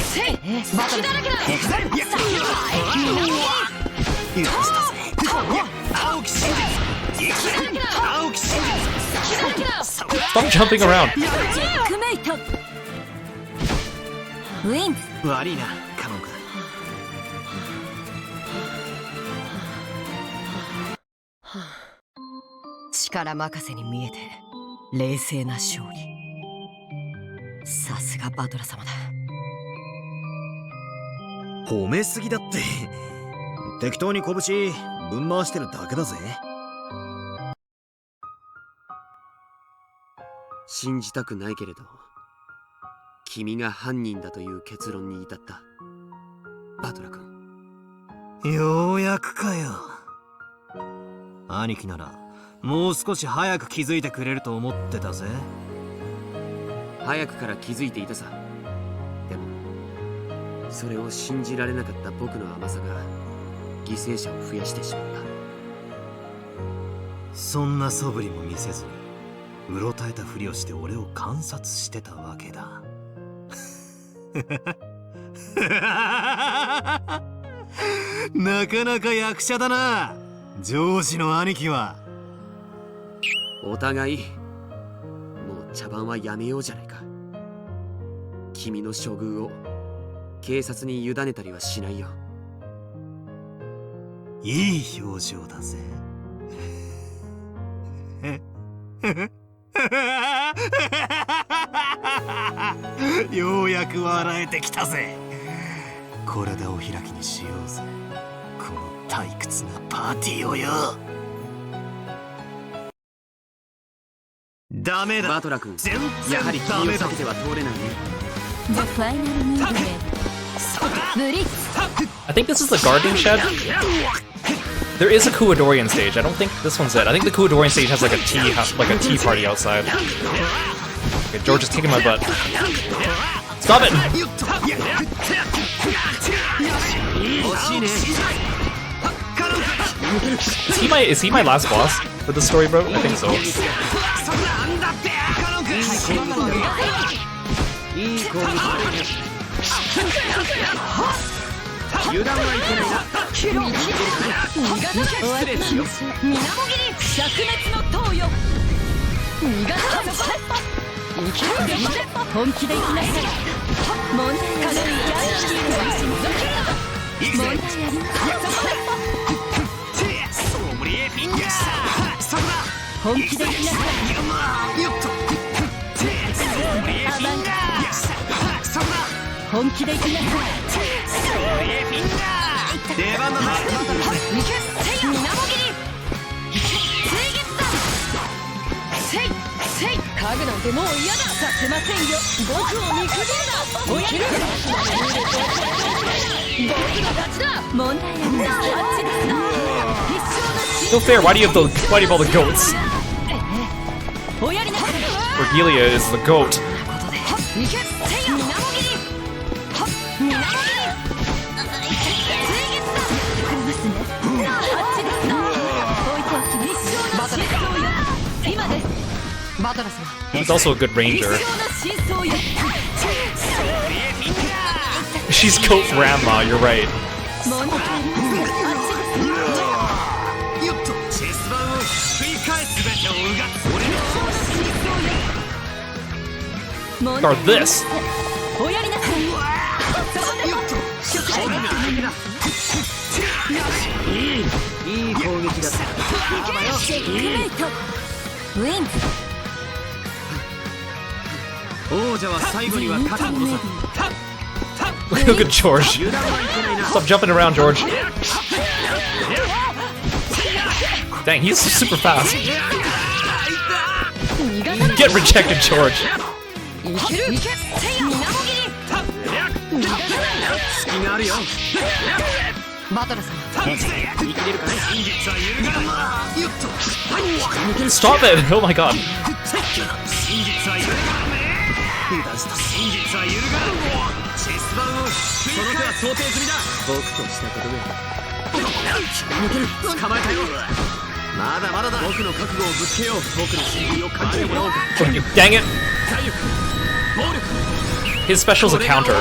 せいバカだらけだStop jumping around. チェックメイトウィンズ悪いなカノン君。力任せに見えて冷静な勝利。さすがバトラ様だ。褒めすぎだって。適当に拳ぶん回してるだけだぜ。信じたくないけれど、君が犯人だという結論に至った。バトラ君。ようやくかよ。兄貴ならもう少し早く気づいてくれると思ってたぜ。早くから気づいていたさ。でもそれを信じられなかった僕の甘さが犠牲者を増やしてしまった。そんな素振りも見せずにうろたえたふりをして俺を観察してたわけだ。なかなか役者だな、上司の兄貴は。お互いもう茶番はやめようじゃないか。君の処遇を警察に委ねたりはしないよ。いい表情だぜ。ようやく笑えてきたぜ。これでお開きにしようぜ、この退屈なパーティーをよ。ダメだバトラ君、全やはり然ダメだ。君を避けては通れないね。The final movement ブリッツ I think this is the garden shed. There is a Kuadorian stage. I don't think this one's it. I think the Kuadorian stage has like a tea party outside. Okay, George is kicking my butt. Stop it! Is he my last boss for this story, bro? I think so. いい攻撃油断はいけないな。キロ失礼ですよ。みなもぎり灼熱の塔よ。逃がさない。生きるで本気でいきなさい。問題カノンやしきるわしにぞける問題ありますソムリエフィンガーそこだ本気でいきなさい。よっとソムリエフィンガーそこだ本気でいきなさい。出番のない行けみなもぎり水月だせい家具なんてもう嫌ださせませんよ。僕を見くびるなおやる僕の勝ちだ問題ありますあっちですな必勝の So fair. Why do you have all the goats? おやりなさい Regalia is the goat. 行けみなもぎりみなもぎりHe's also a good ranger. She's goat grandma, you're right. Or this. Look at George. Stop jumping around, George. Dang, he's super fast. Get rejected, George. Stop it! Oh my god. 真実は揺るがないチェス盤をその手は想定済みだ僕としたことで気が抜ける捕まえたよまだまだだ僕の覚悟をぶつけよう僕の真理を感じてもらおうか Dang it! 体力暴力 His special's a counter. Oh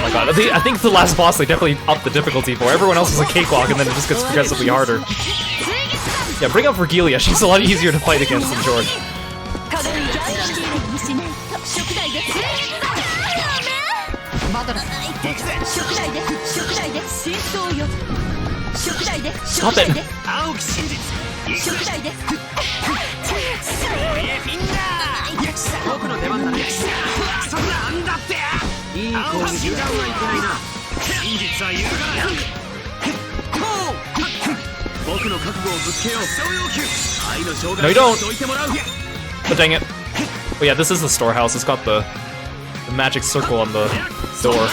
my god, I think the last boss they definitely upped the difficulty for. Everyone else is a cakewalk and then it just gets progressively harder. Yeah, bring up Vergilia, she's a lot easier to fight against than George. Stop it! No, you don't! But dang it. Oh yeah, this is the storehouse. It's got the magic circle on the door.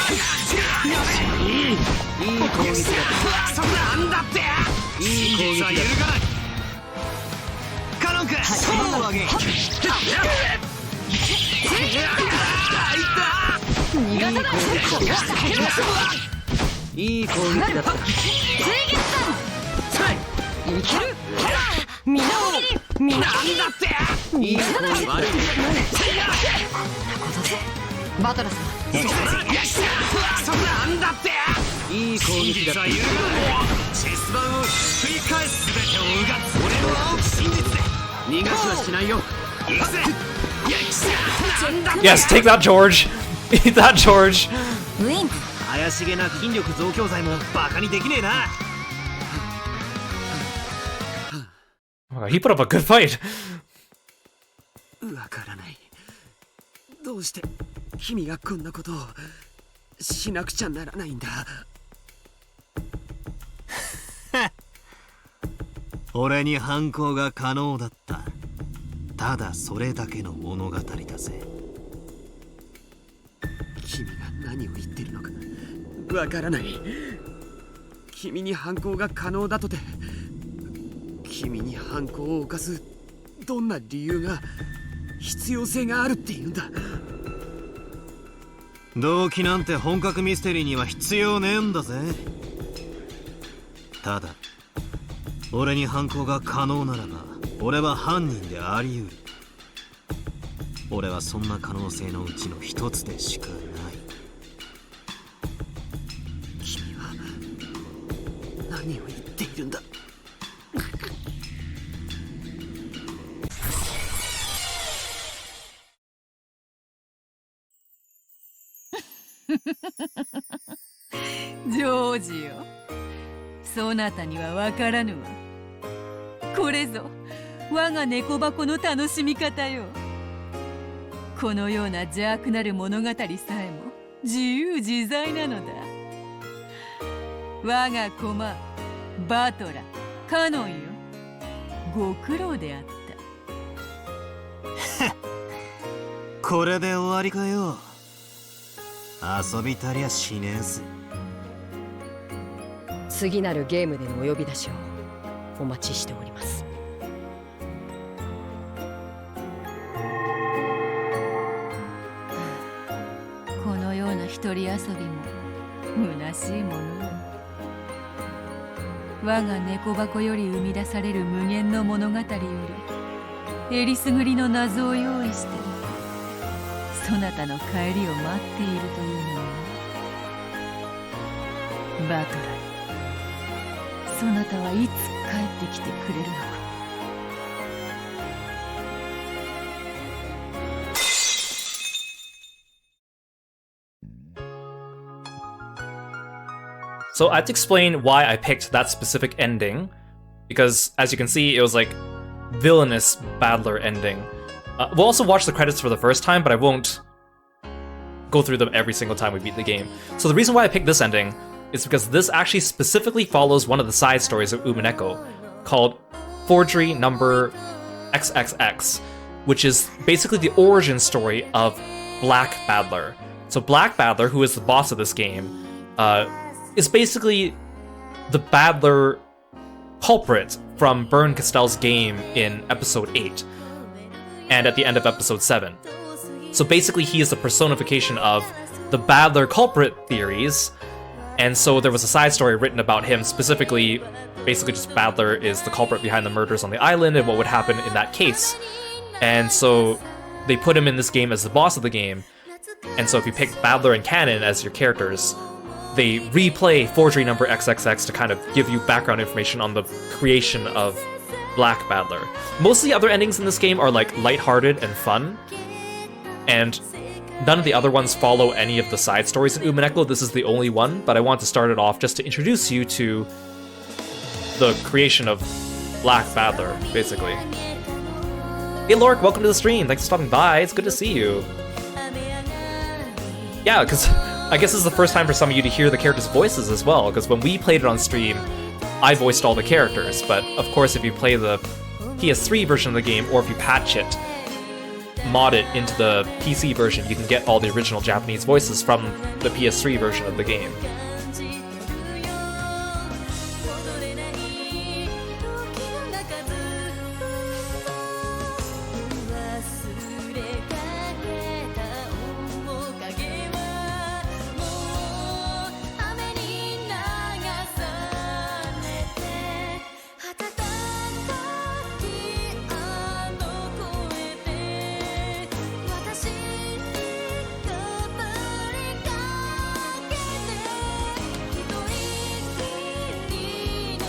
Yes, take that, George. Eat that, George. Oh, he put up a good fight. わからない。どうして君がこんなことをしなくちゃならないんだ。俺に反抗が可能だった。ただそれだけの物語だぜ。君が何を言ってるのかわからない。君に反抗が可能だとて、君に反抗を犯すどんな理由が必要性があるっていうんだ。動機なんて本格ミステリーには必要ねえんだぜ。ただ俺に反抗が可能ならば俺は犯人であり得る。俺はそんな可能性のうちの一つでしかない。君は何を言っているんだ。ジョージよ、そなたにはわからぬわ。これぞ我が猫箱の楽しみ方よ。このような邪悪なる物語さえも自由自在なのだ。我が駒バトラカノンよ、ご苦労であった。これで終わりかよ。遊びたりゃしねえぜ。次なるゲームでのお呼び出しをお待ちしております。このような一人遊びも虚しいものよ。我が猫箱より生み出される無限の物語よりえりすぐりの謎を用意してそなたの帰りを待っているというのよ。バトラー、そなたはいつ帰ってきてくれるのか。So I have to explain why I picked that specific ending, because as you can see, it was like villainous battler ending. We'll also watch the credits for the first time, but I won't go through them every single time we beat the game. So the reason why I picked this ending is because this actually specifically follows one of the side stories of Umineko, called Forgery Number XXX, which is basically the origin story of Black Battler. So Black Battler, who is the boss of this game, is basically the battler culprit from Bernkastel's game in episode 8 and at the end of episode 7. So basically he is the personification of the Battler culprit theories, and so there was a side story written about him specifically. Basically just Battler is the culprit behind the murders on the island and what would happen in that case. And so they put him in this game as the boss of the game, and so if you pick Battler and Kanon as your characters, they replay forgery number XXX to kind of give you background information on the creation of Black Battler. Most of the other endings in this game are like lighthearted and fun, and none of the other ones follow any of the side stories in Umineko. This is the only one, but I want to start it off just to introduce you to the creation of Black Battler, basically. Hey Lork, welcome to the stream. Thanks for stopping by. It's good to see you. Yeah, because I guess this is the first time for some of you to hear the characters' voices as well, because when we played it on stream, I voiced all the characters, but of course if you play the PS3 version of the game, or if you patch it, mod it into the PC version, you can get all the original Japanese voices from the PS3 version of the game.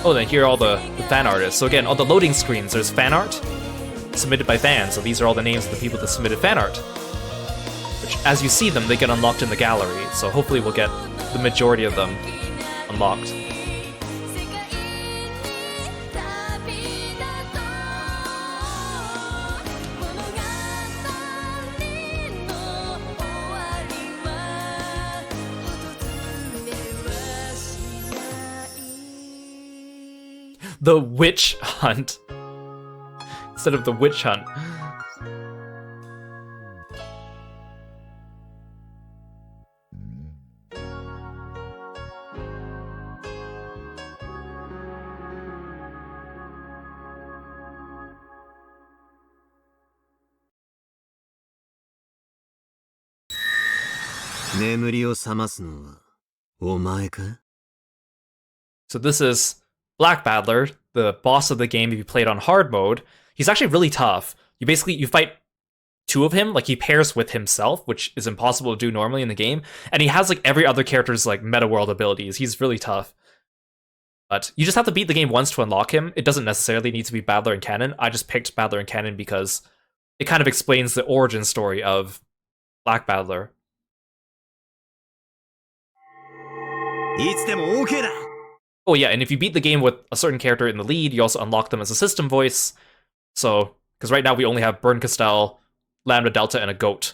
Oh, then here are all the fan artists. So again, on the loading screens, there's fan art submitted by fans. So these are all the names of the people that submitted fan art. Which, as you see them, they get unlocked in the gallery. So hopefully we'll get the majority of them unlocked. The witch hunt instead of the witch hunt. So this is Black Battler, the boss of the game if you play it on hard mode. He's actually really tough. You fight two of him, like he pairs with himself, which is impossible to do normally in the game. And he has like every other character's like meta world abilities. He's really tough. But you just have to beat the game once to unlock him. It doesn't necessarily need to be Battler and Kanon. I just picked Battler and Kanon because it kind of explains the origin story of Black Battler. Oh yeah, and if you beat the game with a certain character in the lead, you also unlock them as a system voice. So, because right now we only have Bernkastel, Lambdadelta, and a goat.